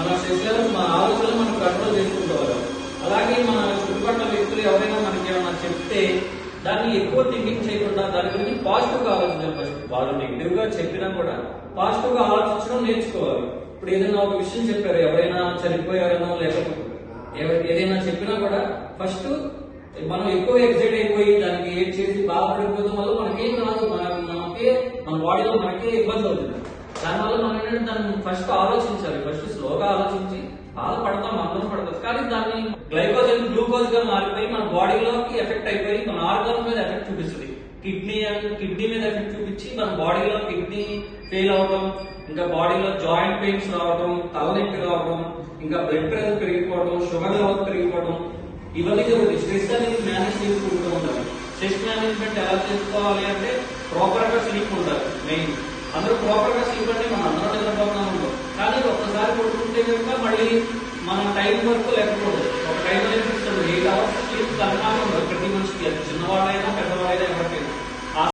మన stress levels, మన ఆలోచనలు మనం కంట్రోల్ చేసుకుంటారు. అలాగే మన చుట్టుపక్కల వ్యక్తులు ఎవరైనా మనకి ఏమైనా చెప్తే దాన్ని ఎక్కువ థింకింగ్ చేయకుండా దాని గురించి పాజిటివ్ గా ఆలోచించాలి. ఫస్ట్ వాళ్ళు నెగిటివ్ గా చెప్పినా కూడా పాజిటివ్ గా ఆలోచించడం నేర్చుకోవాలి. ఇప్పుడు ఏదైనా ఒక విషయం చెప్పారు, ఎవరైనా చనిపోయారనో లేకపోతే ఏదైనా చెప్పినా కూడా ఫస్ట్ మనం ఎక్కువ ఎక్సైట్ అయిపోయి దానికి ఏడ్ చేసి బాధపడిపోవడం వల్ల మనకేం రాదు, మన బాడీలో మనకే ఇబ్బంది అవుతుంది. దానివల్ల మనం ఏంటంటే దాన్ని ఫస్ట్ ఆలోచించాలి. ఫస్ట్ స్లోగా ఆలోచించి బాధపడతాం, అందరం పడతాం, కానీ దాన్ని గ్లైకోజన్ గ్లూకోజ్ గా మారిపోయి మన బాడీలోకి ఎఫెక్ట్ అయిపోయి మన ఆర్గాన్ మీద ఎఫెక్ట్ చూపిస్తుంది. కిడ్నీ మీద ఎఫెక్ట్ చూపించి మన బాడీలో కిడ్నీ ఫెయిల్ అవడం, ఇంకా బాడీలో జాయింట్ పెయిన్స్ రావడం, తలనొప్పి రావడం, ఇంకా బ్లడ్ ప్రెషర్ పెరిగిపోవడం, షుగర్ లెవెల్ పెరిగిపోవడం, ఇవన్నీ జరుగుతుంది. స్ట్రెస్ అనేది మేనేజ్ చేసుకుంటూ ఉండాలి. స్ట్రెస్ మేనేజ్మెంట్ ఎలా చేసుకోవాలి అంటే ప్రాపర్ గా స్లీప్ ఉండాలి. మెయిన్ అందరూ ప్రాపర్ గా స్లీప్ అంటే మనం అందరం నిద్రపోతున్నాం ఉంటాం, కానీ ఒక్కసారి పడుకుంటే కనుక మళ్ళీ మన టైం వరకు లేకపోవడం, ఒక టైం అనేది